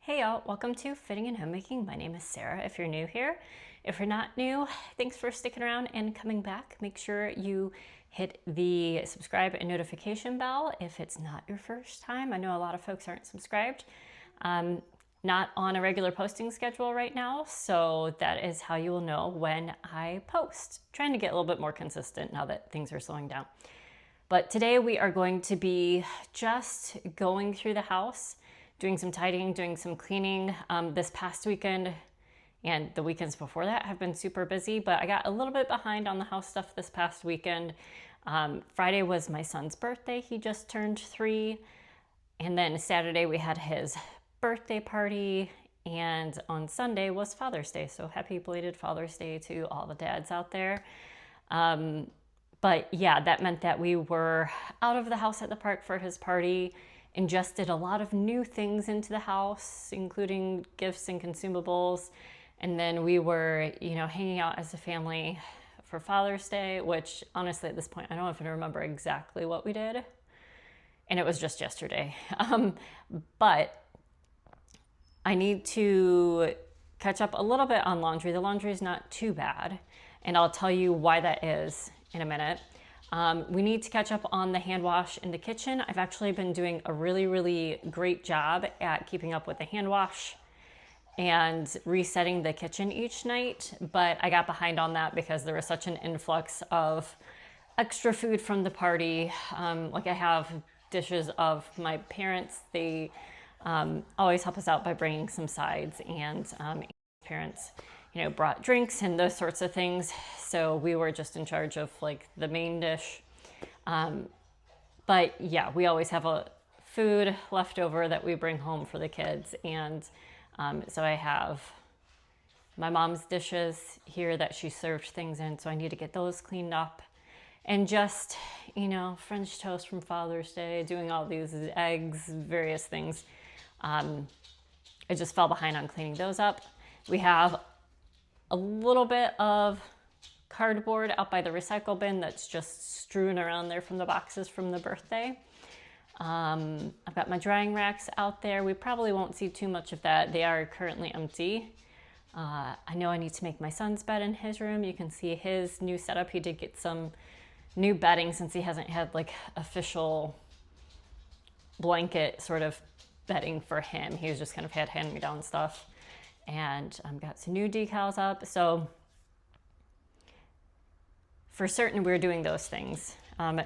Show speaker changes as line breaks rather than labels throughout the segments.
Hey y'all, welcome to Fitting and Homemaking. My name is Sarah if you're new here. If you're not new, thanks for sticking around and coming back. Make sure you hit the subscribe and notification bell if it's not your first time. I know a lot of folks aren't subscribed. Not on a regular posting schedule right now, so that is how you will know when I post. Trying to get a little bit more consistent now that things are slowing down. But today we are going to be just going through the house, doing some tidying, doing some cleaning. This past weekend and the weekends before that have been super busy, but I got a little bit behind on the house stuff this past weekend. Friday was my son's birthday. He just turned 3. And then Saturday we had his birthday party. And on Sunday was Father's Day. So happy belated Father's Day to all the dads out there. But yeah, that meant that we were out of the house at the park for his party, ingested a lot of new things into the house, including gifts and consumables. And then we were, hanging out as a family for Father's Day, which honestly at this point, I don't even remember exactly what we did. And it was just yesterday. But I need to catch up a little bit on laundry. The laundry is not too bad. And I'll tell you why that is in a minute. We need to catch up on the hand wash in the kitchen. I've actually been doing a really, really great job at keeping up with the hand wash and resetting the kitchen each night, but I got behind on that because there was such an influx of extra food from the party. I have dishes of my parents. They always help us out by bringing some sides, and parents brought drinks and those sorts of things. So we were just in charge of the main dish. But yeah, we always have a food left over that we bring home for the kids. And so I have my mom's dishes here that she served things in. So I need to get those cleaned up. And just, French toast from Father's Day, doing all these eggs, various things. I just fell behind on cleaning those up. We have a little bit of cardboard out by the recycle bin that's just strewn around there from the boxes from the birthday. I've got my drying racks out there. We probably won't see too much of that. They are currently empty. I know I need to make my son's bed in his room. You can see his new setup. He did get some new bedding since he hasn't had official blanket sort of bedding for him. He's just kind of had hand-me-down stuff. And I've got some new decals up. So for certain, we're doing those things.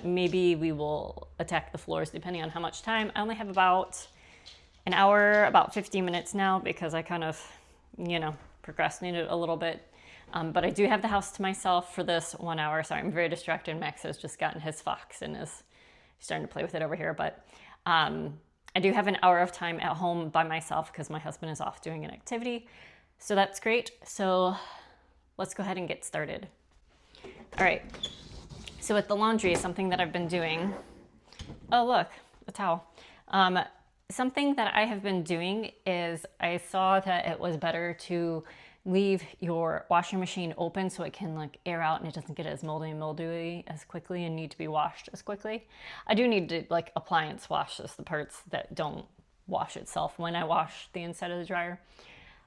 Maybe we will attack the floors depending on how much time. I only have about an hour, about 15 minutes now because I kind of, procrastinated a little bit. But I do have the house to myself for this 1 hour. Sorry, I'm very distracted. Max has just gotten his fox and is starting to play with it over here. But I do have an hour of time at home by myself because my husband is off doing an activity. So that's great. So let's go ahead and get started. All right. So with the laundry, something that I've been doing. Oh, look, a towel. Something that I have been doing is I saw that it was better to leave your washing machine open so it can air out and it doesn't get as moldy and mildewy as quickly and need to be washed as quickly. I do need to appliance wash this, the parts that don't wash itself when I wash the inside of the dryer.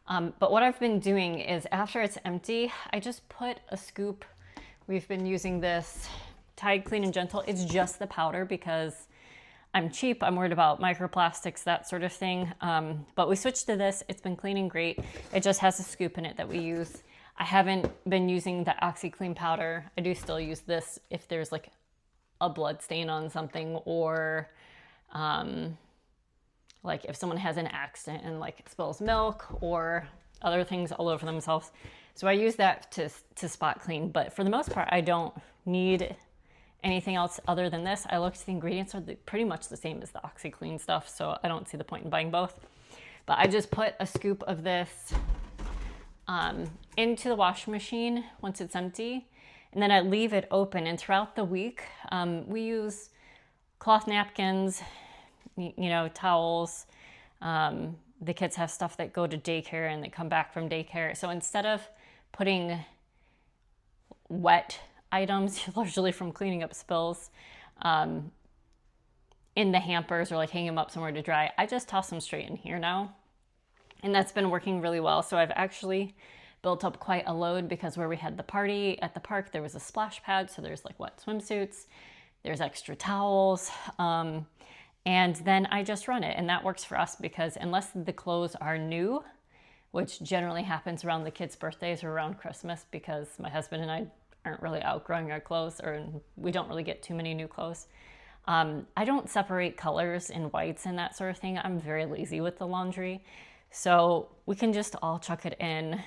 But what I've been doing is after it's empty, I just put a scoop. We've been using this Tide Clean and Gentle. It's just the powder because I'm cheap. I'm worried about microplastics, that sort of thing. But we switched to this. It's been cleaning great. It just has a scoop in it that we use. I haven't been using the OxyClean powder. I do still use this if there's a blood stain on something, or if someone has an accident and spills milk or other things all over themselves. So I use that to spot clean. But for the most part, I don't need anything else other than this. I looked, the ingredients are pretty much the same as the OxyClean stuff, so I don't see the point in buying both. But I just put a scoop of this into the washing machine once it's empty, and then I leave it open. And throughout the week, we use cloth napkins, towels. The kids have stuff that go to daycare and they come back from daycare. So instead of putting wet items, largely from cleaning up spills, in the hampers or hang them up somewhere to dry, I just toss them straight in here now. And that's been working really well. So I've actually built up quite a load because where we had the party at the park, there was a splash pad. So there's like wet swimsuits, there's extra towels. And then I just run it. And that works for us because unless the clothes are new, which generally happens around the kids' birthdays or around Christmas, because my husband and I aren't really outgrowing our clothes, or we don't really get too many new clothes. I don't separate colors and whites and that sort of thing. I'm very lazy with the laundry. So we can just all chuck it in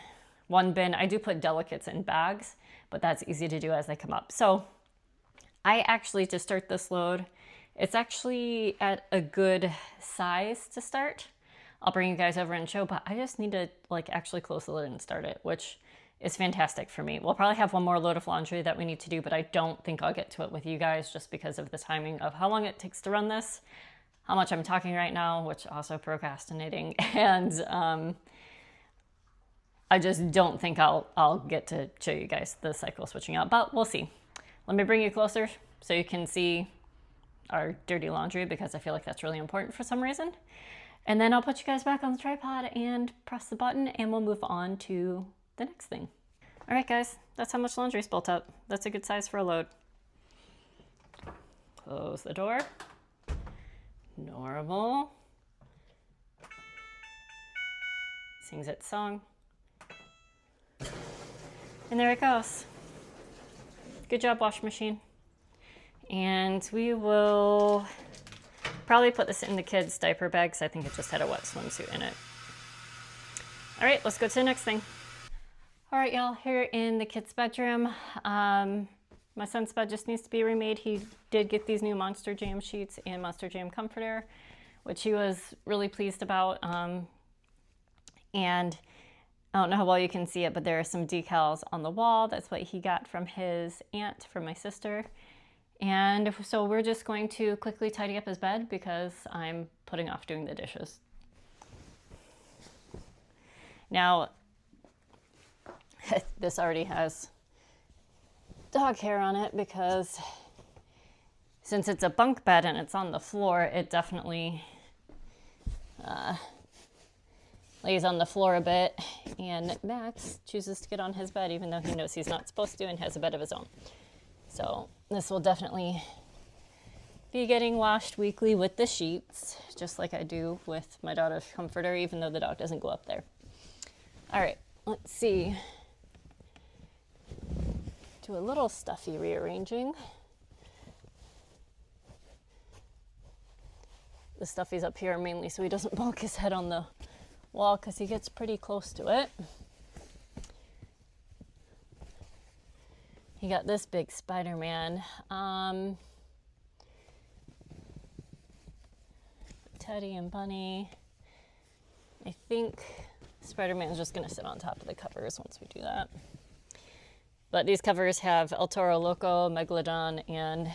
one bin. I do put delicates in bags, but that's easy to do as they come up. So I actually, to start this load, it's actually at a good size to start. I'll bring you guys over and show, but I just need to like actually close the lid and start it, which is fantastic for me. We'll probably have one more load of laundry that we need to do, but I don't think I'll get to it with you guys just because of the timing of how long it takes to run this, how much I'm talking right now, which also procrastinating, and I just don't think I'll get to show you guys the cycle switching out, but we'll see. Let me bring you closer so you can see our dirty laundry because I feel like that's really important for some reason. And then I'll put you guys back on the tripod and press the button and we'll move on to the next thing. All right, guys, that's how much laundry is built up. That's a good size for a load. Close the door. Normal. Sings its song. And there it goes. Good job, washing machine. And we will probably put this in the kids' diaper bag because I think it just had a wet swimsuit in it. All right, let's go to the next thing. All right, y'all, here in the kids' bedroom. My son's bed just needs to be remade. He did get these new Monster Jam sheets and Monster Jam comforter, which he was really pleased about. And I don't know how well you can see it, but there are some decals on the wall. That's what he got from his aunt, from my sister. And so we're just going to quickly tidy up his bed because I'm putting off doing the dishes. Now, this already has dog hair on it because since it's a bunk bed and it's on the floor, it definitely lays on the floor a bit. And Max chooses to get on his bed even though he knows he's not supposed to and has a bed of his own. So this will definitely be getting washed weekly with the sheets, just like I do with my daughter's comforter, even though the dog doesn't go up there. All right, let's see. Do a little stuffy rearranging. The stuffy's up here mainly so he doesn't bonk his head on the wall because he gets pretty close to it. He got this big Spider-Man. Teddy and Bunny. I think Spider-Man's just gonna sit on top of the covers once we do that. But these covers have El Toro Loco, Megalodon, and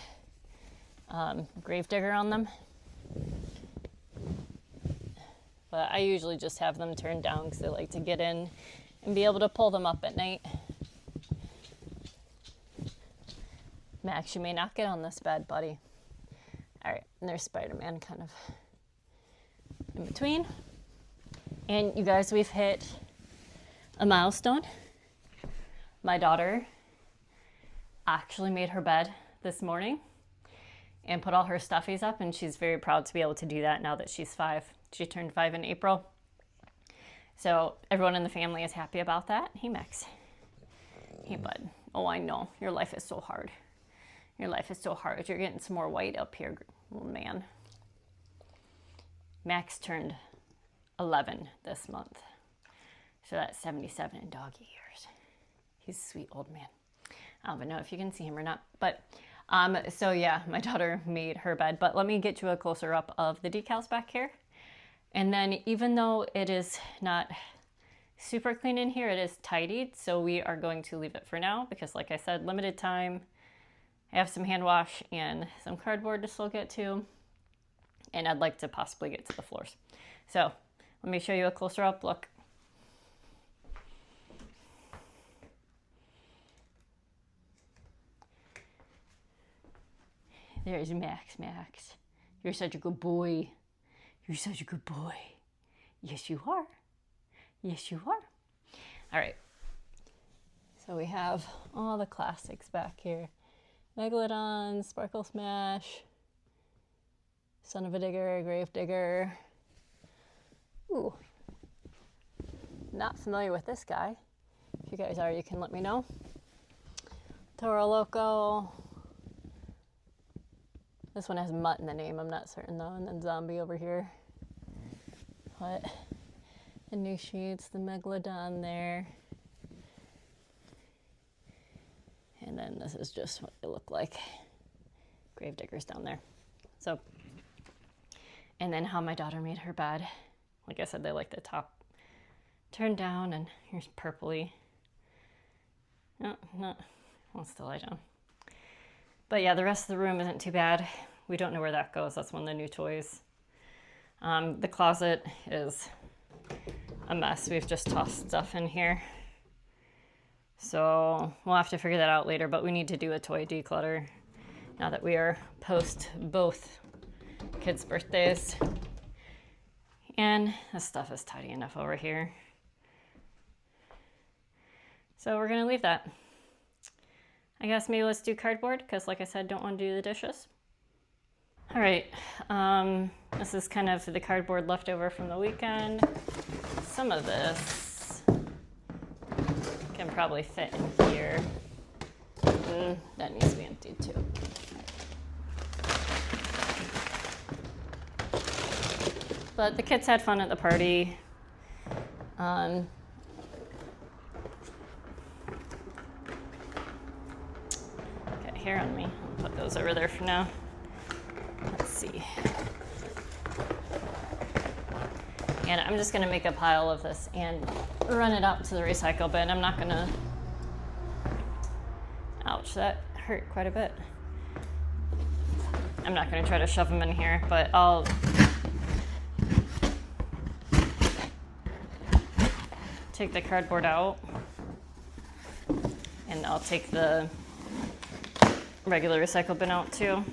Gravedigger on them. But I usually just have them turned down because I like to get in and be able to pull them up at night. Max, you may not get on this bed, buddy. All right, and there's Spider-Man kind of in between. And you guys, we've hit a milestone. My daughter actually made her bed this morning and put all her stuffies up, and she's very proud to be able to do that now that she's 5. She turned 5 in April. So everyone in the family is happy about that. Hey, Max. Hey, bud. Oh, I know. Your life is so hard. Your life is so hard. You're getting some more white up here, oh, man. Max turned 11 this month. So that's 77 in doggy years. He's a sweet old man. I don't even know if you can see him or not. But, so yeah, my daughter made her bed. But let me get you a closer up of the decals back here. And then even though it is not super clean in here, it is tidied. So we are going to leave it for now because, like I said, limited time. I have some hand wash and some cardboard to still get to. And I'd like to possibly get to the floors. So let me show you a closer up look. There's Max. Max, you're such a good boy. You're such a good boy. Yes, you are. Yes, you are. All right. So we have all the classics back here. Megalodon, Sparkle Smash, Son of a Digger, Grave Digger. Ooh. Not familiar with this guy. If you guys are, you can let me know. Toro Loco. This one has Mutt in the name, I'm not certain though. And then Zombie over here. What? The new sheets, the Megalodon there. And then this is just what they look like. Gravediggers down there. So, and then how my daughter made her bed. Like I said, they like the top turned down, and here's purpley. No, wants to lie down. But yeah, the rest of the room isn't too bad. We don't know where that goes. That's one of the new toys. The closet is a mess. We've just tossed stuff in here. So we'll have to figure that out later, but we need to do a toy declutter now that we are post both kids' birthdays. And this stuff is tidy enough over here. So we're gonna leave that. I guess maybe let's do cardboard, because like I said, don't want to do the dishes. All right, this is kind of the cardboard leftover from the weekend. Some of this can probably fit in here. That needs to be emptied too. But the kids had fun at the party. Got hair on me. I'll put those over there for now. Let's see. And I'm just gonna make a pile of this and run it out to the recycle bin. I'm not gonna, ouch, that hurt quite a bit. I'm not gonna try to shove them in here, but I'll take the cardboard out and I'll take the regular recycle bin out too.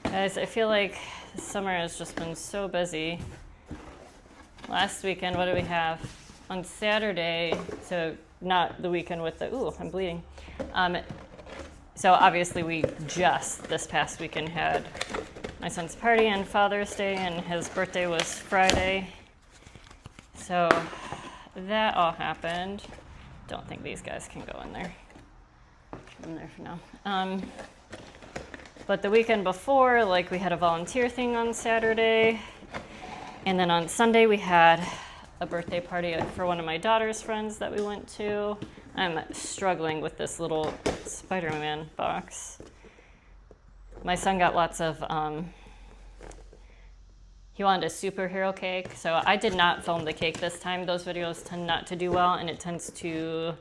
Guys, I feel like this summer has just been so busy. Last weekend, what did we have? On Saturday, so not the weekend with the, ooh, I'm bleeding. So obviously we just this past weekend had my son's party and Father's Day, and his birthday was Friday. So that all happened. Don't think these guys can go in there. I'm there for now. But the weekend before, like, we had a volunteer thing on Saturday. And then on Sunday, we had a birthday party for one of my daughter's friends that we went to. I'm struggling with this little Spider-Man box. My son got lots of, he wanted a superhero cake. So I did not film the cake this time. Those videos tend not to do well, and it tends to,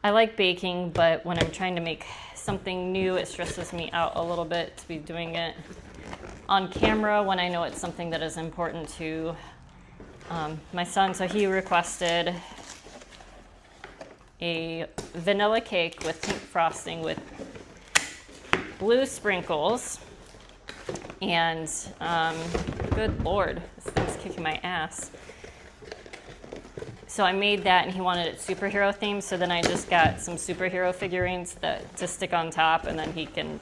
I like baking, but when I'm trying to make something new, it stresses me out a little bit to be doing it on camera when I know it's something that is important to my son. So he requested a vanilla cake with pink frosting with blue sprinkles. And good Lord, this thing's kicking my ass. So I made that, and he wanted it superhero themed. So then I just got some superhero figurines to stick on top, and then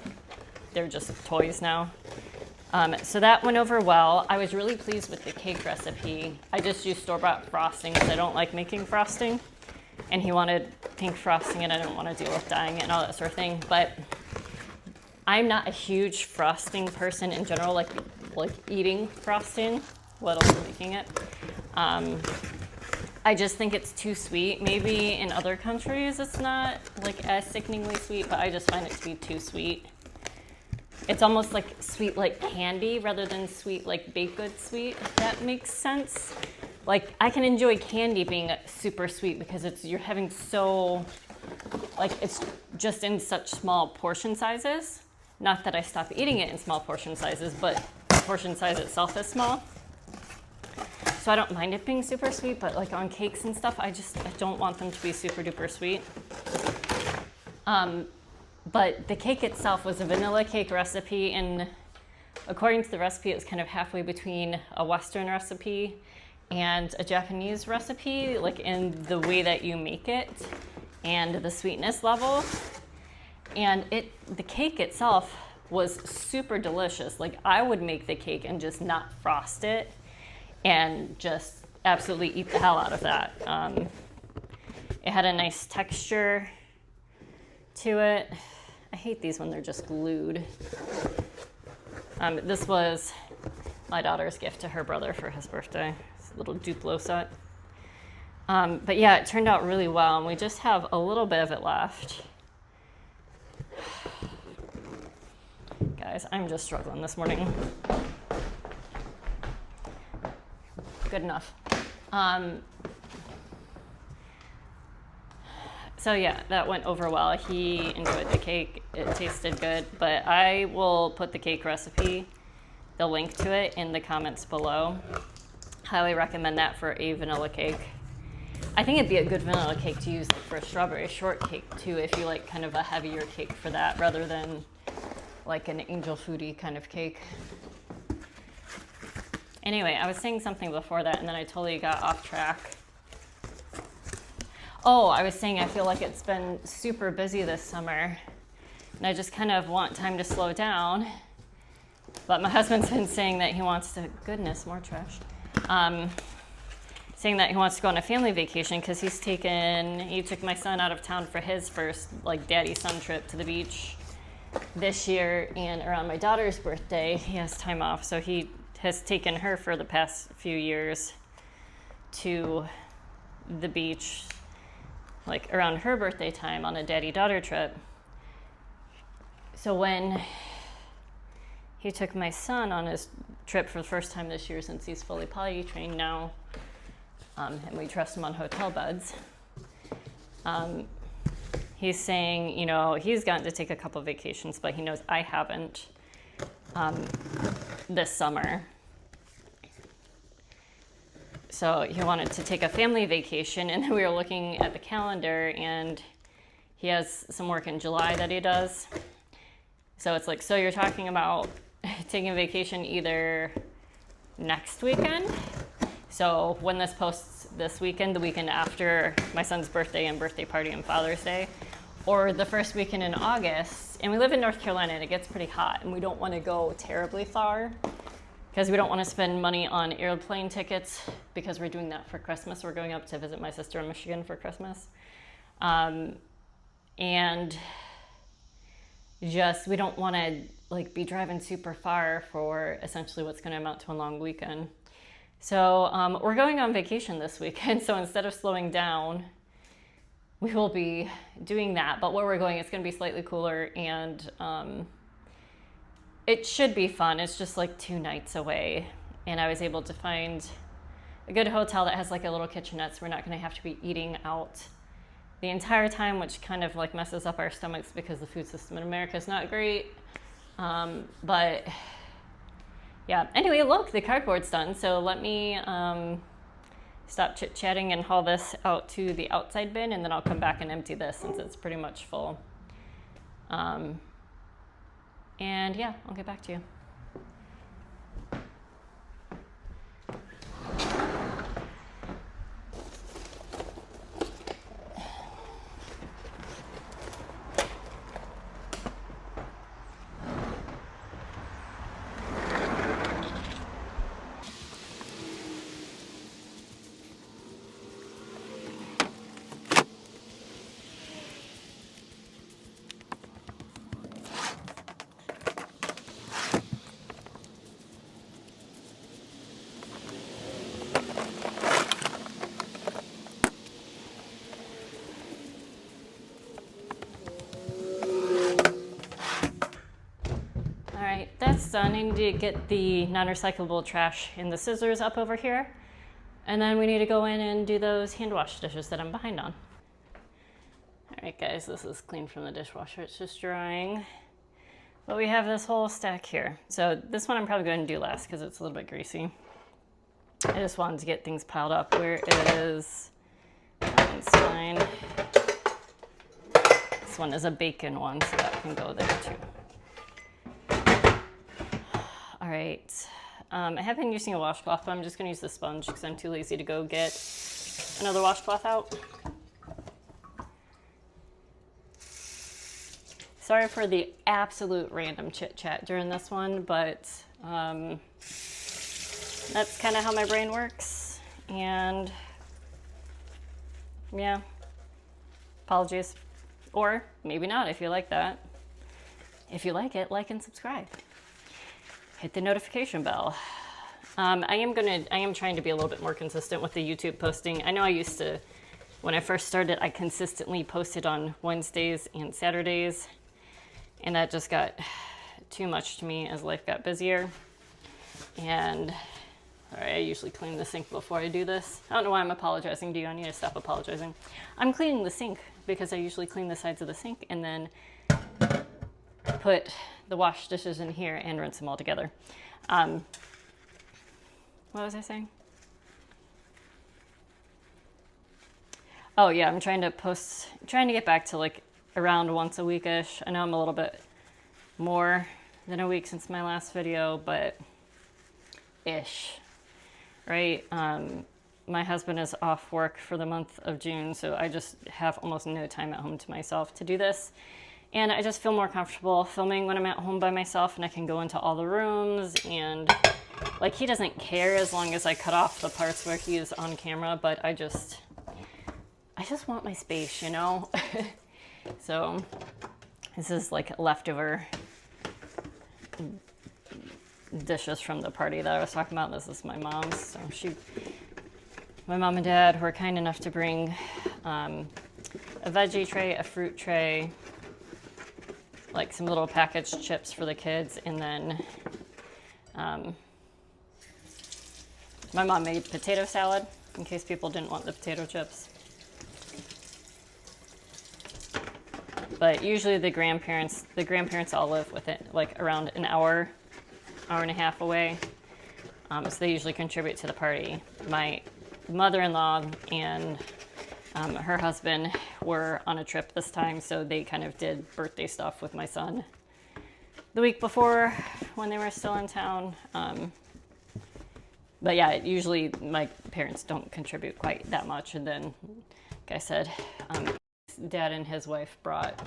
they're just toys now. So that went over well. I was really pleased with the cake recipe. I just used store-bought frosting because I don't like making frosting. And he wanted pink frosting, and I didn't want to deal with dyeing it and all that sort of thing. But I'm not a huge frosting person in general, like eating frosting, let alone making it. I just think it's too sweet. Maybe in other countries it's not like as sickeningly sweet, but I just find it to be too sweet. It's almost like sweet like candy rather than sweet like baked good sweet, if that makes sense. Like, I can enjoy candy being super sweet because you're having so, like, it's just in such small portion sizes. Not that I stop eating it in small portion sizes, but the portion size itself is small. So I don't mind it being super sweet, but like on cakes and stuff, I don't want them to be super duper sweet. But the cake itself was a vanilla cake recipe, and according to the recipe, it was kind of halfway between a Western recipe and a Japanese recipe, like in the way that you make it and the sweetness level. And the cake itself was super delicious. Like, I would make the cake and just not frost it and just absolutely eat the hell out of that. It had a nice texture to it. I hate these when they're just glued. This was my daughter's gift to her brother for his birthday. It's a little Duplo set. But yeah, it turned out really well, and we just have a little bit of it left. Guys, I'm just struggling this morning. Good enough. So yeah, that went over well. He enjoyed the cake. It tasted good, but I will put the cake recipe, the link to it, in the comments below. Highly recommend that for a vanilla cake. I think it'd be a good vanilla cake to use for a strawberry shortcake too, if you like kind of a heavier cake for that, rather than like an angel foodie kind of cake. Anyway, I was saying something before that, and then I totally got off track. Oh, I was saying I feel like it's been super busy this summer, and I just kind of want time to slow down. But my husband's been saying that he wants to, goodness, more trash. Saying that he wants to go on a family vacation because he took my son out of town for his first like daddy-son trip to the beach this year, and around my daughter's birthday, he has time off, so he has taken her for the past few years to the beach, like around her birthday time on a daddy-daughter trip. So when he took my son on his trip for the first time this year, since he's fully potty trained now, and we trust him on hotel beds, he's saying, you know, he's gotten to take a couple of vacations, but he knows I haven't this summer. So he wanted to take a family vacation, and then we were looking at the calendar, and he has some work in July that he does. So it's like, so you're talking about taking a vacation either next weekend, so when this posts this weekend, the weekend after my son's birthday and birthday party and Father's Day, or the first weekend in August. And we live in North Carolina, and it gets pretty hot, and we don't want to go terribly far because we don't want to spend money on airplane tickets because we're doing that for Christmas. We're going up to visit my sister in Michigan for Christmas. And just, we don't want to like be driving super far for essentially what's going to amount to a long weekend. So we're going on vacation this weekend. So instead of slowing down, we will be doing that. But where we're going, it's going to be slightly cooler, and it should be fun. It's just like 2 nights away. And I was able to find a good hotel that has like a little kitchenette, so we're not going to have to be eating out the entire time, which kind of like messes up our stomachs because the food system in America is not great. But yeah, anyway, look, the cardboard's done. So let me stop chit-chatting and haul this out to the outside bin, and then I'll come back and empty this since it's pretty much full. And yeah, I'll get back to you. That's done. I need to get the non-recyclable trash and the scissors up over here. And then we need to go in and do those hand wash dishes that I'm behind on. All right, guys, this is clean from the dishwasher. It's just drying. But we have this whole stack here. So this one I'm probably going to do last because it's a little bit greasy. I just wanted to get things piled up. Where is, that one's fine. This one is a bacon one, so that can go there too. All right. I have been using a washcloth, but I'm just going to use the sponge because I'm too lazy to go get another washcloth out. Sorry for the absolute random chit chat during this one, but that's kind of how my brain works. And yeah, apologies. Or maybe not if you like that. If you like it, like and subscribe. Hit the notification bell. I am trying to be a little bit more consistent with the YouTube posting. I know I used to, when I first started, I consistently posted on Wednesdays and Saturdays, and that just got too much to me as life got busier. And all right, I usually clean the sink before I do this. I don't know why I'm apologizing to you. I need to stop apologizing. I'm cleaning the sink because I usually clean the sides of the sink and then put the wash dishes in here and rinse them all together. What was I saying? Oh yeah, I'm trying to get back to like around once a week-ish. I know I'm a little bit more than a week since my last video, but ish, right? My husband is off work for the month of June, so I just have almost no time at home to myself to do this. And I just feel more comfortable filming when I'm at home by myself, and I can go into all the rooms, and like he doesn't care as long as I cut off the parts where he is on camera, but I just want my space, you know? So this is like leftover dishes from the party that I was talking about. This is my mom's. So my mom and dad were kind enough to bring a veggie tray, a fruit tray, like some little packaged chips for the kids, and then my mom made potato salad in case people didn't want the potato chips. But usually the grandparents all live within like around an hour and a half away. So they usually contribute to the party. My mother-in-law and her husband were on a trip this time, so they kind of did birthday stuff with my son the week before when they were still in town. But yeah, usually my parents don't contribute quite that much. And then, like I said, dad and his wife brought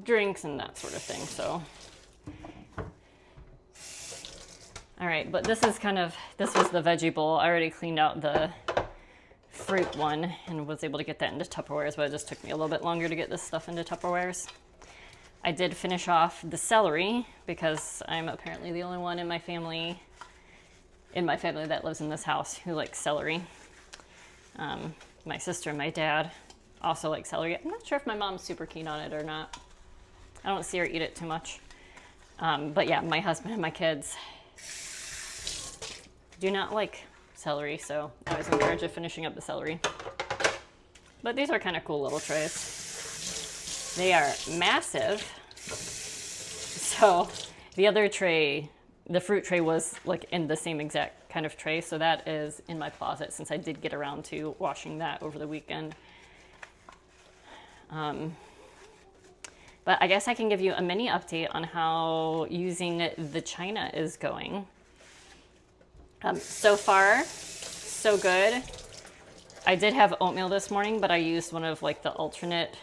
drinks and that sort of thing. So, all right, but this was the veggie bowl. I already cleaned out the fruit one and was able to get that into Tupperwares, but it just took me a little bit longer to get this stuff into Tupperwares. I did finish off the celery because I'm apparently the only one in my family that lives in this house who likes celery. My sister and my dad also like celery. I'm not sure if my mom's super keen on it or not. I don't see her eat it too much. But yeah, my husband and my kids do not like celery, so I was in charge of finishing up the celery. But these are kind of cool little trays. They are massive. So the other tray, the fruit tray, was like in the same exact kind of tray, so that is in my closet since I did get around to washing that over the weekend. But I guess I can give you a mini update on how using the china is going. So far, so good. I did have oatmeal this morning, but I used one of like the alternate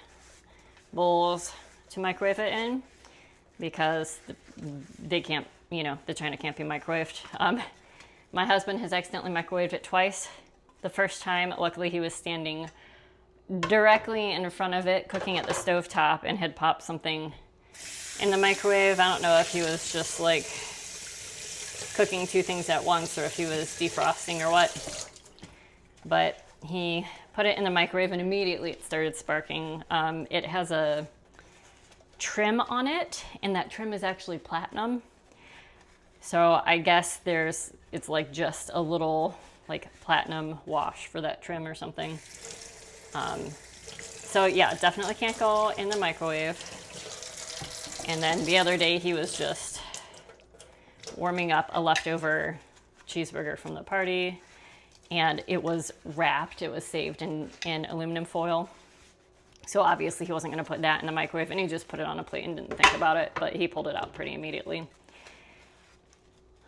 bowls to microwave it in because they can't, the china can't be microwaved. My husband has accidentally microwaved it twice. The first time, luckily he was standing directly in front of it, cooking at the stovetop, and had popped something in the microwave. I don't know if he was just like cooking two things at once or if he was defrosting or what. But he put it in the microwave and immediately it started sparking. It has a trim on it, and that trim is actually platinum. So I guess it's like just a little like platinum wash for that trim or something. So yeah, definitely can't go in the microwave. And then the other day he was just warming up a leftover cheeseburger from the party, and it was wrapped. It was saved in aluminum foil. So obviously he wasn't going to put that in the microwave, and he just put it on a plate and didn't think about it, but he pulled it out pretty immediately.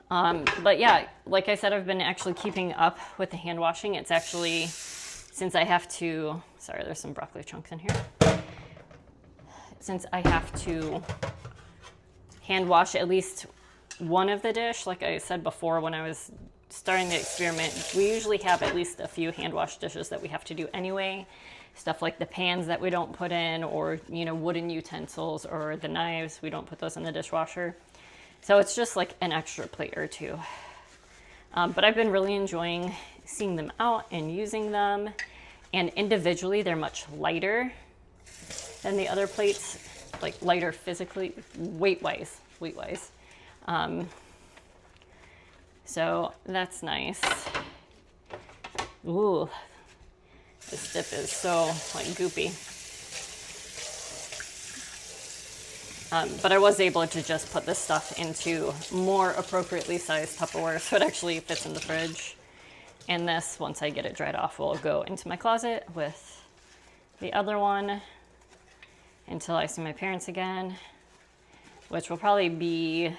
But yeah, like I said, I've been actually keeping up with the hand washing. It's actually, since I have to, sorry, there's some broccoli chunks in here. Since I have to hand wash at least one of the dish, like I said before when I was starting the experiment, we usually have at least a few hand wash dishes that we have to do anyway. Stuff like the pans that we don't put in, or, you know, wooden utensils, or the knives, we don't put those in the dishwasher. So it's just like an extra plate or two. But I've been really enjoying seeing them out and using them. And individually, they're much lighter than the other plates, like lighter physically, weight-wise. So that's nice. Ooh. This dip is so like goopy. But I was able to just put this stuff into more appropriately sized Tupperware, so it actually fits in the fridge. And this, once I get it dried off, will go into my closet with the other one until I see my parents again, which will probably be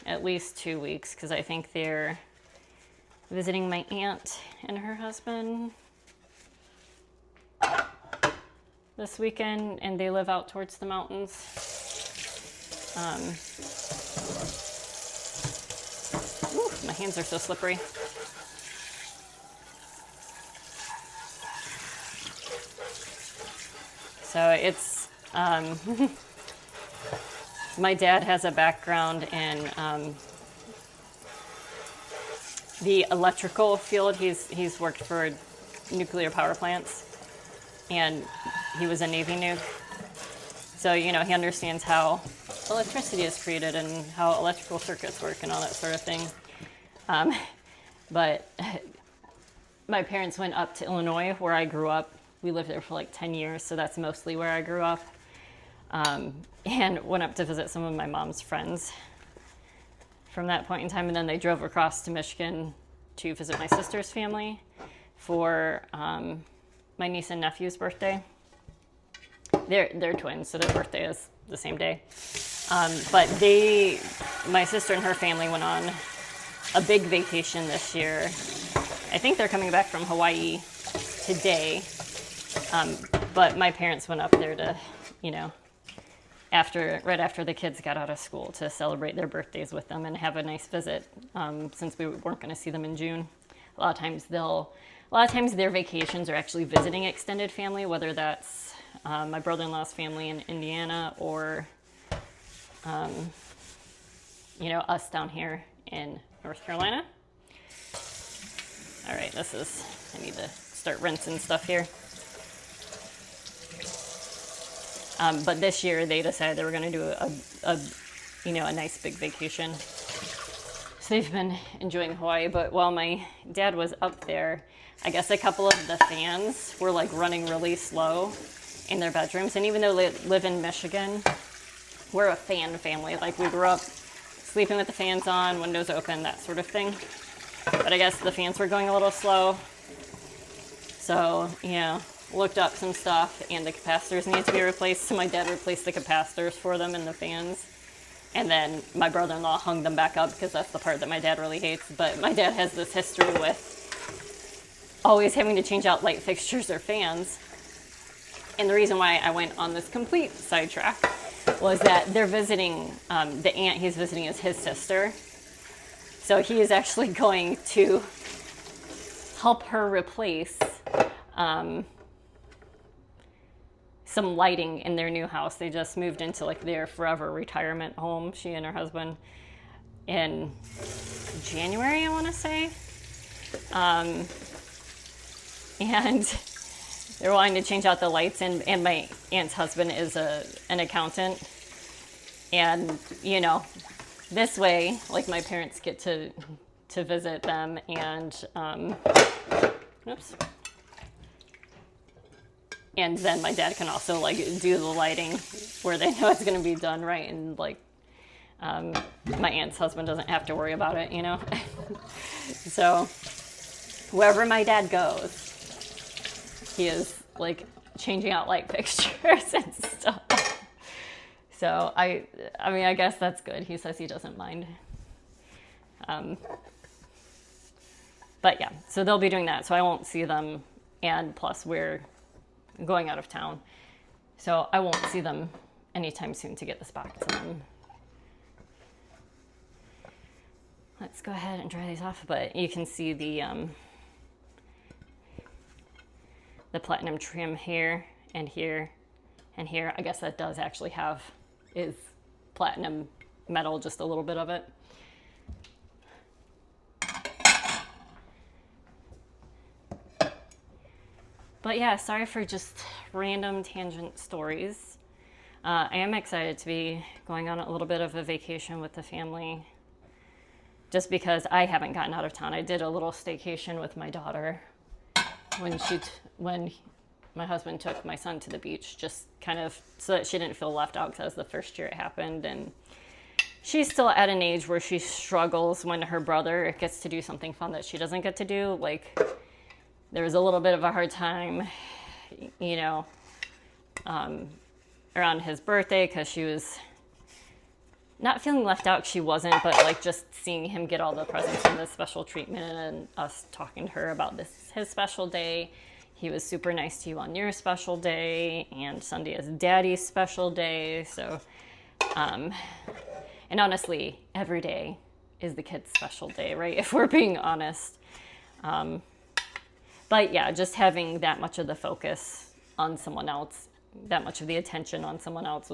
at least 2 weeks, because I think they're visiting my aunt and her husband this weekend, and they live out towards the mountains. Ooh, my hands are so slippery. So it's, my dad has a background in the electrical field. He's worked for nuclear power plants, and he was a Navy nuke. So, you know, he understands how electricity is created and how electrical circuits work and all that sort of thing. But my parents went up to Illinois, where I grew up. We lived there for like 10 years, so that's mostly where I grew up. And went up to visit some of my mom's friends from that point in time. And then they drove across to Michigan to visit my sister's family for my niece and nephew's birthday. They're twins, so their birthday is the same day. But my sister and her family went on a big vacation this year. I think they're coming back from Hawaii today. But my parents went up there to, you know, right after the kids got out of school, to celebrate their birthdays with them and have a nice visit, since we weren't going to see them in June. A lot of times their vacations are actually visiting extended family, whether that's my brother-in-law's family in Indiana, or you know, us down here in North Carolina. All right, I need to start rinsing stuff here. But this year they decided they were going to do a nice big vacation. So they've been enjoying Hawaii. But while my dad was up there, I guess a couple of the fans were like running really slow in their bedrooms. And even though they live in Michigan, we're a fan family. Like, we grew up sleeping with the fans on, windows open, that sort of thing. But I guess the fans were going a little slow. So, you know, looked up some stuff, and the capacitors needed to be replaced, so my dad replaced the capacitors for them and the fans. And then my brother-in-law hung them back up, because that's the part that my dad really hates. But my dad has this history with always having to change out light fixtures or fans. And the reason why I went on this complete sidetrack was that they're visiting, the aunt he's visiting is his sister. So he is actually going to help her replace some lighting in their new house. They just moved into like their forever retirement home, she and her husband, in January, I want to say. And they're wanting to change out the lights, and my aunt's husband is an accountant. And, you know, this way, like, my parents get to visit them, and, oops. And then my dad can also, like, do the lighting where they know it's going to be done right. And, like, my aunt's husband doesn't have to worry about it, you know? So wherever my dad goes, he is, like, changing out light fixtures and stuff. So I mean, I guess that's good. He says he doesn't mind. But yeah, so they'll be doing that. So I won't see them. And plus we're going out of town. So I won't see them anytime soon to get this back to them. Let's go ahead and dry these off. But you can see the platinum trim here and here and here. I guess that does actually is platinum metal, just a little bit of it. But yeah, sorry for just random tangent stories. I am excited to be going on a little bit of a vacation with the family, just because I haven't gotten out of town. I did a little staycation with my daughter when my husband took my son to the beach, just kind of so that she didn't feel left out, because that was the first year it happened. And she's still at an age where she struggles when her brother gets to do something fun that she doesn't get to do. Like, there was a little bit of a hard time, you know, around his birthday, because she was not feeling left out. She wasn't, but like just seeing him get all the presents and the special treatment, and us talking to her about his special day. He was super nice to you on your special day, and Sunday is Daddy's special day. So, and honestly, every day is the kid's special day, right? If we're being honest. But yeah, just having that much of the focus on someone else, that much of the attention on someone else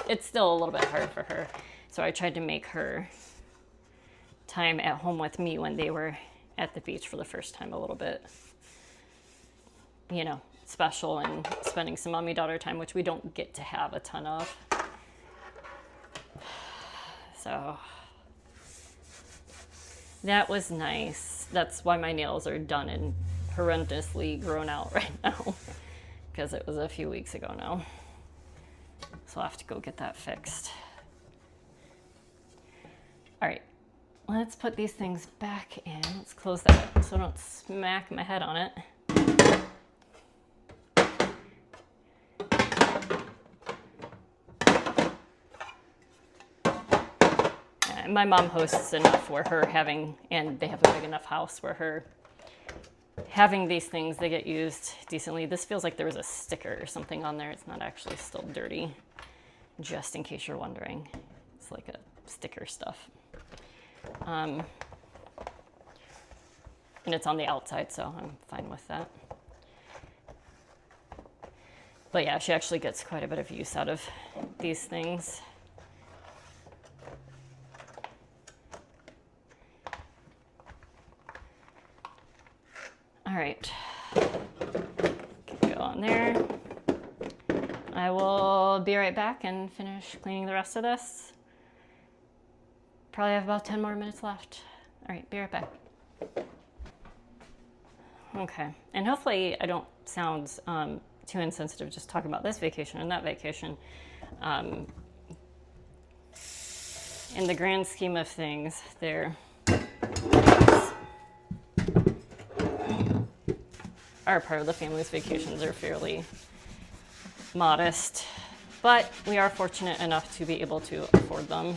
it's still a little bit hard for her. So I tried to make her time at home with me when they were at the beach for the first time a little bit, you know, special, and spending some mommy-daughter time, which we don't get to have a ton of. So that was nice. That's why my nails are done and horrendously grown out right now, because it was a few weeks ago now. So I'll have to go get that fixed. All right, let's put these things back in. Let's close that so I don't smack my head on it. And my mom hosts enough where and they have a big enough house where having these things, they get used decently. This feels like there was a sticker or something on there. It's not actually still dirty, just in case you're wondering. It's like a sticker stuff. And it's on the outside, so I'm fine with that. But yeah, she actually gets quite a bit of use out of these things. All right, go on there. I will be right back and finish cleaning the rest of this. Probably have about 10 more minutes left. All right, be right back. Okay, and hopefully I don't sound too insensitive just talking about this vacation and that vacation. In the grand scheme of things, our part of the family's vacations are fairly modest, but we are fortunate enough to be able to afford them.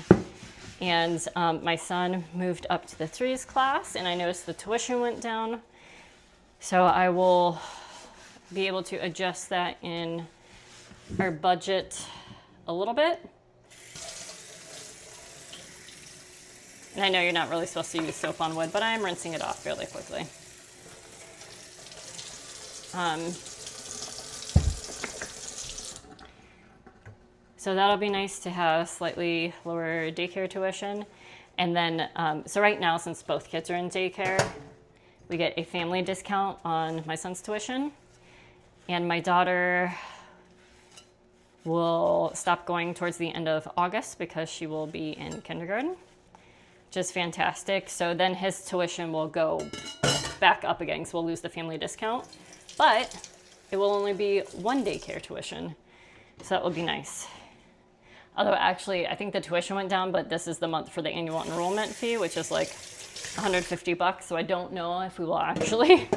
And my son moved up to the 3s class, and I noticed the tuition went down. So I will be able to adjust that in our budget a little bit. And I know you're not really supposed to use soap on wood, but I am rinsing it off fairly quickly. So that'll be nice to have slightly lower daycare tuition. And then, so right now, since both kids are in daycare, we get a family discount on my son's tuition. And my daughter will stop going towards the end of August because she will be in kindergarten, which is fantastic. So then his tuition will go back up again, so we'll lose the family discount. But it will only be one daycare tuition, so that will be nice. Although actually, I think the tuition went down, but this is the month for the annual enrollment fee, which is like $150. So I don't know if we will actually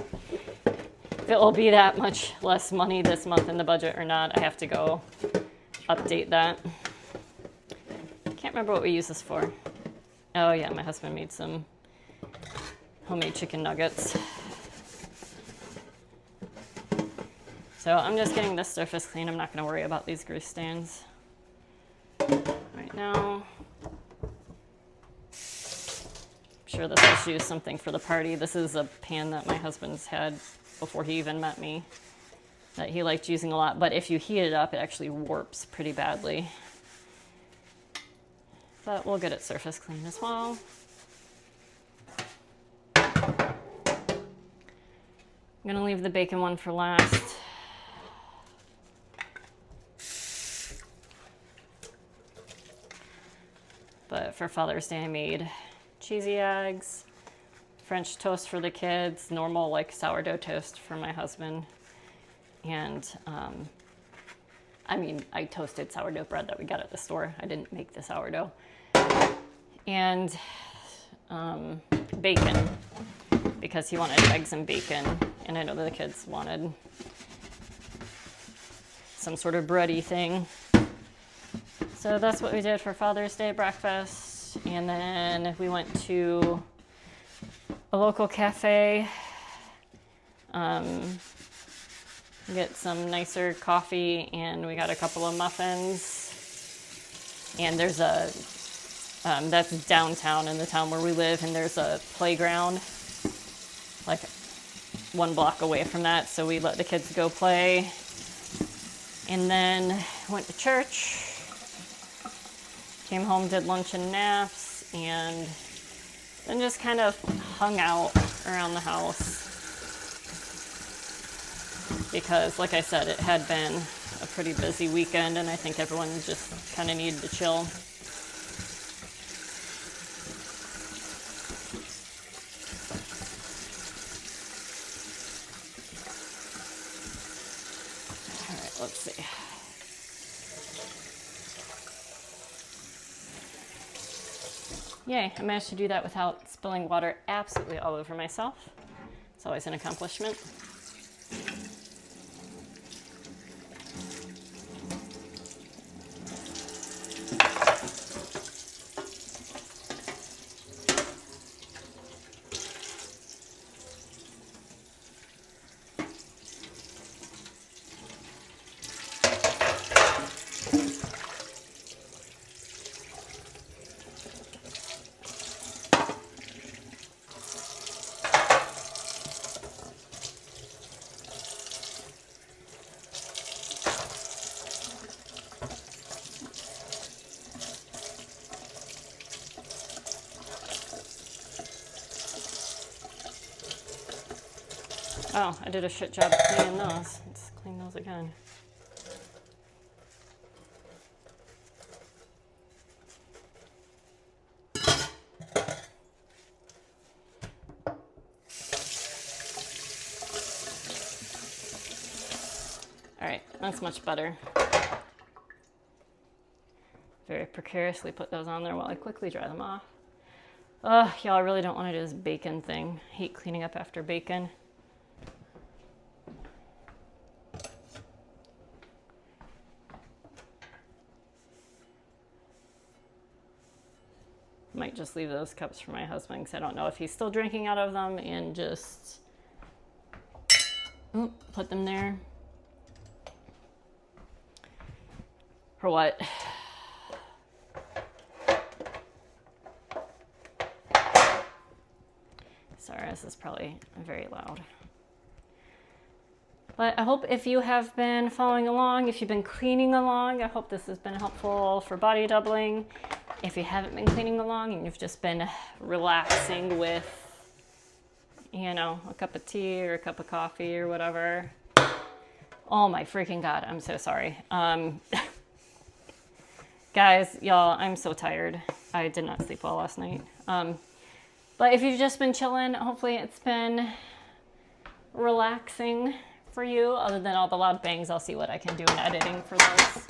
if it will be that much less money this month in the budget or not. I have to go update that. Can't remember what we use this for. Oh yeah, my husband made some homemade chicken nuggets. So I'm just getting this surface clean. I'm not going to worry about these grease stains right now. I'm sure this was used something for the party. This is a pan that my husband's had before he even met me that he liked using a lot. But if you heat it up, it actually warps pretty badly. But we'll get it surface clean as well. I'm going to leave the bacon one for last. But for Father's Day, I made cheesy eggs, French toast for the kids, normal like sourdough toast for my husband. And I mean, I toasted sourdough bread that we got at the store. I didn't make the sourdough. And bacon, because he wanted eggs and bacon. And I know that the kids wanted some sort of bready thing. So that's what we did for Father's Day breakfast. And then we went to a local cafe, get some nicer coffee, and we got a couple of muffins. And there's a, that's downtown in the town where we live, and there's a playground like 1 block away from that. So we let the kids go play. And then went to church. Came home, did lunch and naps, and then just kind of hung out around the house. Because, like I said, it had been a pretty busy weekend, and I think everyone just kind of needed to chill. All right, let's see. Yay, I managed to do that without spilling water absolutely all over myself. It's always an accomplishment. Oh, I did a shit job cleaning those. Let's clean those again. All right, that's much better. Very precariously put those on there while I quickly dry them off. Ugh, y'all, I really don't want to do this bacon thing. I hate cleaning up after bacon. Might just leave those cups for my husband because I don't know if he's still drinking out of them, and just put them there. For what? Sorry, this is probably very loud. But I hope if you have been following along, if you've been cleaning along, I hope this has been helpful for body doubling. If you haven't been cleaning along and you've just been relaxing with, you know, a cup of tea or a cup of coffee or whatever. Oh my freaking God, I'm so sorry. Guys, y'all, I'm so tired. I did not sleep well last night. But if you've just been chilling, hopefully it's been relaxing for you, other than all the loud bangs. I'll see what I can do in editing for those.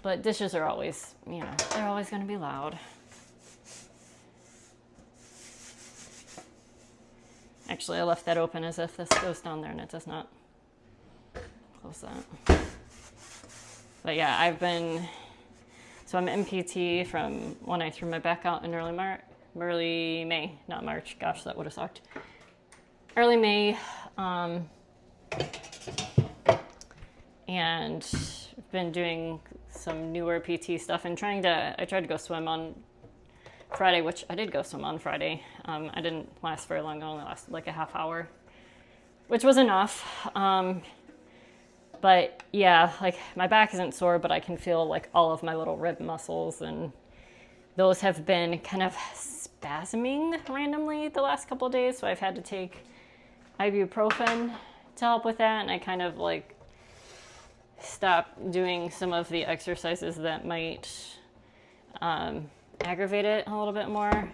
But dishes are always, you know, they're always going to be loud. Actually, I left that open as if this goes down there, and it does not. Close that. But yeah, so I'm in PT from when I threw my back out in early May, not March. Gosh, that would have sucked. Early May, and I've been doing some newer PT stuff and I tried to go swim on Friday, which I did go swim on Friday. I didn't last very long. I only lasted like a half hour, which was enough. But yeah, like my back isn't sore, but I can feel like all of my little rib muscles, and those have been kind of spasming randomly the last couple of days. So I've had to take ibuprofen to help with that, and I kind of like stop doing some of the exercises that might aggravate it a little bit more.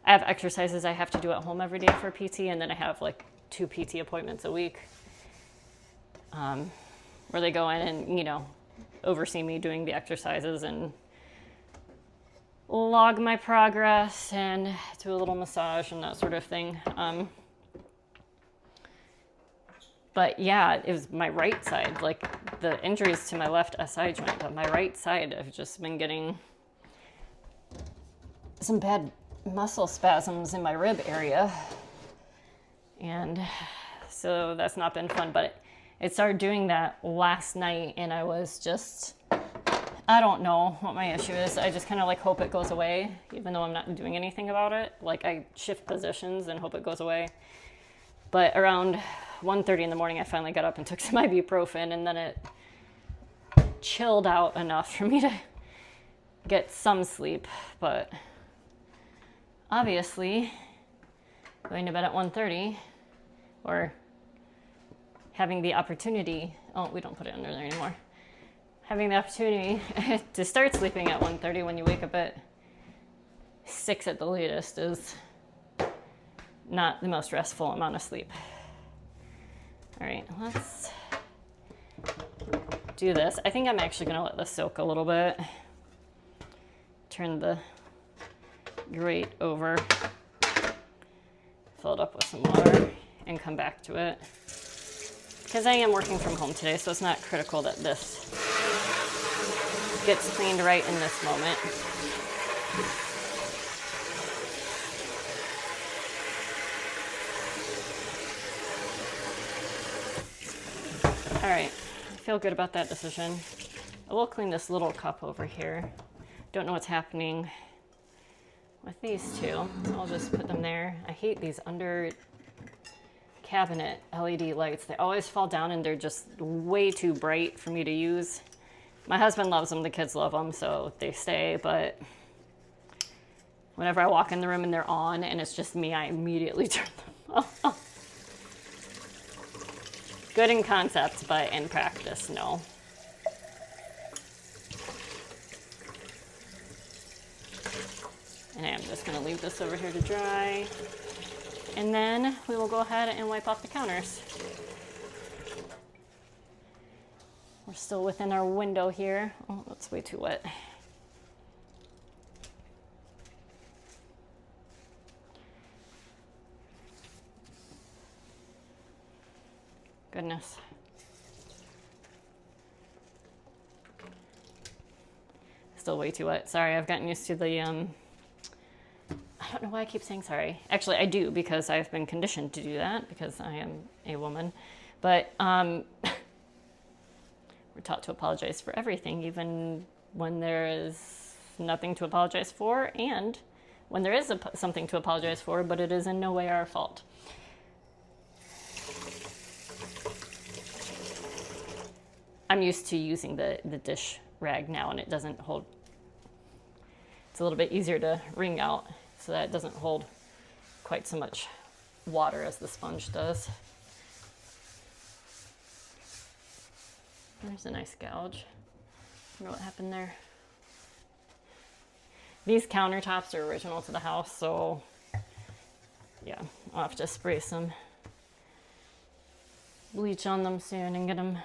I have exercises I have to do at home every day for PT, and then I have like 2 PT appointments a week where they go in and, you know, oversee me doing the exercises and log my progress and do a little massage and that sort of thing. But yeah, it was my right side, like the injuries to my left SI joint, but my right side, I've just been getting some bad muscle spasms in my rib area. And so that's not been fun, but it started doing that last night, and I was just, I don't know what my issue is. I just kind of like hope it goes away, even though I'm not doing anything about it. Like I shift positions and hope it goes away. But around 1:30 in the morning, I finally got up and took some ibuprofen, and then it chilled out enough for me to get some sleep. But obviously, going to bed at 1:30 or having the opportunity, oh, we don't put it under there anymore. Having the opportunity to start sleeping at 1:30 when you wake up at 6 at the latest is not the most restful amount of sleep. All right, let's do this. I think I'm actually gonna let this soak a little bit. Turn the grate over, fill it up with some water, and come back to it. Because I am working from home today, so it's not critical that this gets cleaned right in this moment. All right, I feel good about that decision. I will clean this little cup over here. Don't know what's happening with these two. I'll just put them there. I hate these under cabinet LED lights. They always fall down and they're just way too bright for me to use. My husband loves them, the kids love them, so they stay, but whenever I walk in the room and they're on and it's just me, I immediately turn them off. Good in concept, but in practice, no. And I'm just gonna leave this over here to dry. And then we will go ahead and wipe off the counters. We're still within our window here. Oh, that's way too wet. Goodness. Still way too wet. Sorry, I've gotten used to the, I don't know why I keep saying sorry. Actually, I do, because I've been conditioned to do that because I am a woman. But we're taught to apologize for everything, even when there is nothing to apologize for, and when there is something to apologize for, but it is in no way our fault. I'm used to using the dish rag now, and it doesn't hold. It's a little bit easier to wring out so that it doesn't hold quite so much water as the sponge does. There's a nice gouge. I wonder what happened there. These countertops are original to the house, so yeah, I'll have to spray some bleach on them soon and get them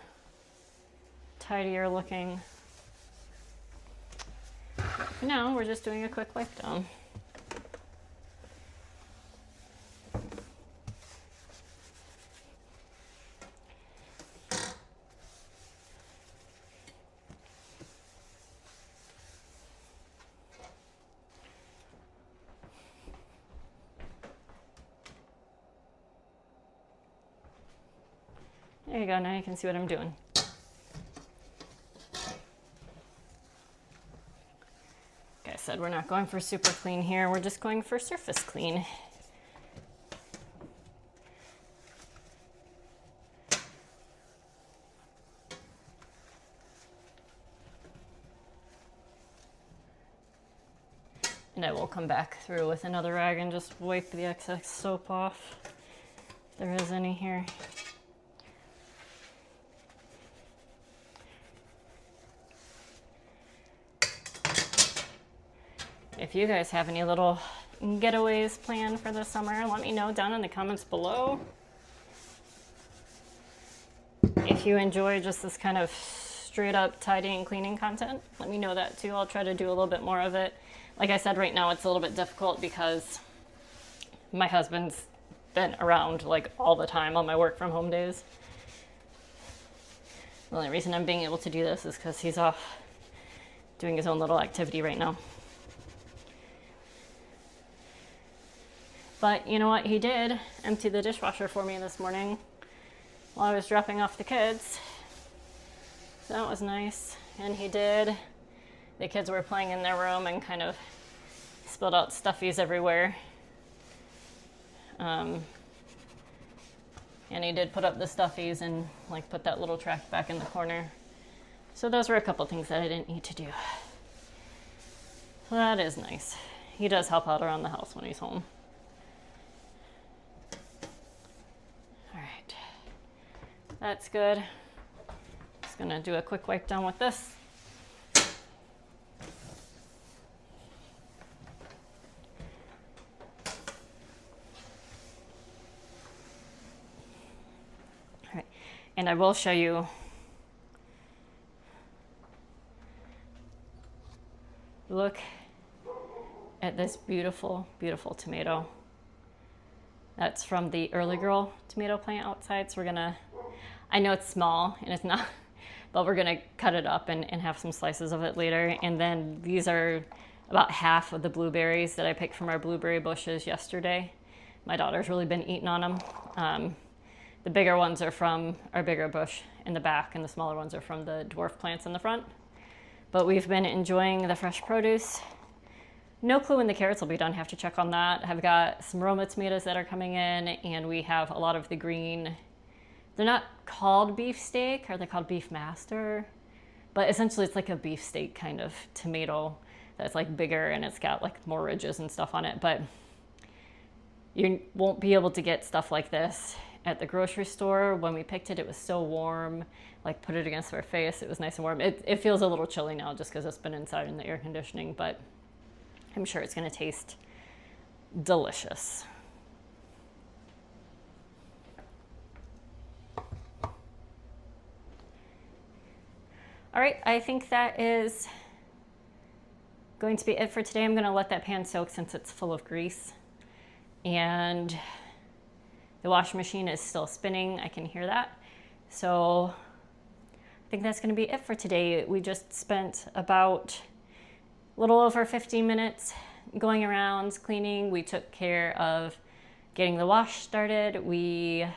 tidier looking. For now, we're just doing a quick wipe down. There you go, now you can see what I'm doing. Like I said, we're not going for super clean here, we're just going for surface clean. And I will come back through with another rag and just wipe the excess soap off, if there is any here. If you guys have any little getaways planned for the summer, let me know down in the comments below. If you enjoy just this kind of straight up tidying, cleaning content, let me know that too. I'll try to do a little bit more of it. Like I said, right now it's a little bit difficult because my husband's been around like all the time on my work from home days. The only reason I'm being able to do this is because he's off doing his own little activity right now. But you know what? He did empty the dishwasher for me this morning while I was dropping off the kids. So that was nice. And he did. The kids were playing in their room and kind of spilled out stuffies everywhere. And he did put up the stuffies and like put that little track back in the corner. So those were a couple things that I didn't need to do. So that is nice. He does help out around the house when he's home. All right, that's good. Just gonna do a quick wipe down with this. And I will show you look at this beautiful, beautiful tomato. That's from the Early Girl tomato plant outside. So we're gonna, I know it's small and it's not, but we're gonna cut it up and have some slices of it later. And then these are about half of the blueberries that I picked from our blueberry bushes yesterday. My daughter's really been eating on them. The bigger ones are from our bigger bush in the back, and the smaller ones are from the dwarf plants in the front. But we've been enjoying the fresh produce. No clue when the carrots will be done. Have to check on that. I've got some Roma tomatoes that are coming in, and we have a lot of the green. They're not called beefsteak. Are they called beef master? But essentially it's like a beefsteak kind of tomato that's like bigger, and it's got like more ridges and stuff on it. But you won't be able to get stuff like this at the grocery store. When we picked it, it was so warm, like put it against our face, it was nice and warm. It feels a little chilly now just because it's been inside in the air conditioning, but I'm sure it's gonna taste delicious. All right, I think that is going to be it for today. I'm gonna let that pan soak since it's full of grease. And the washing machine is still spinning. I can hear that. So I think that's gonna be it for today. We just spent about a little over 15 minutes going around cleaning. We took care of getting the wash started. We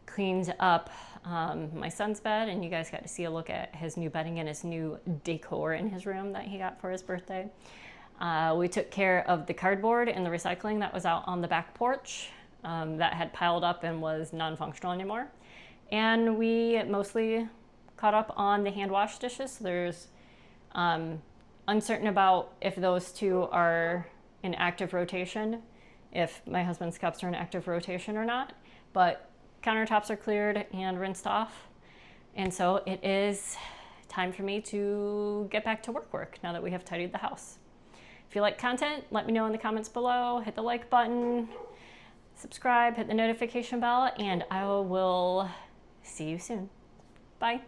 cleaned up my son's bed, and you guys got to see a look at his new bedding and his new decor in his room that he got for his birthday. We took care of the cardboard and the recycling that was out on the back porch. That had piled up and was non-functional anymore. And we mostly caught up on the hand wash dishes. So there's uncertain about if those two are in active rotation, if my husband's cups are in active rotation or not, but countertops are cleared and rinsed off. And so it is time for me to get back to work now that we have tidied the house. If you like content, let me know in the comments below, hit the like button, subscribe, hit the notification bell, and I will see you soon. Bye.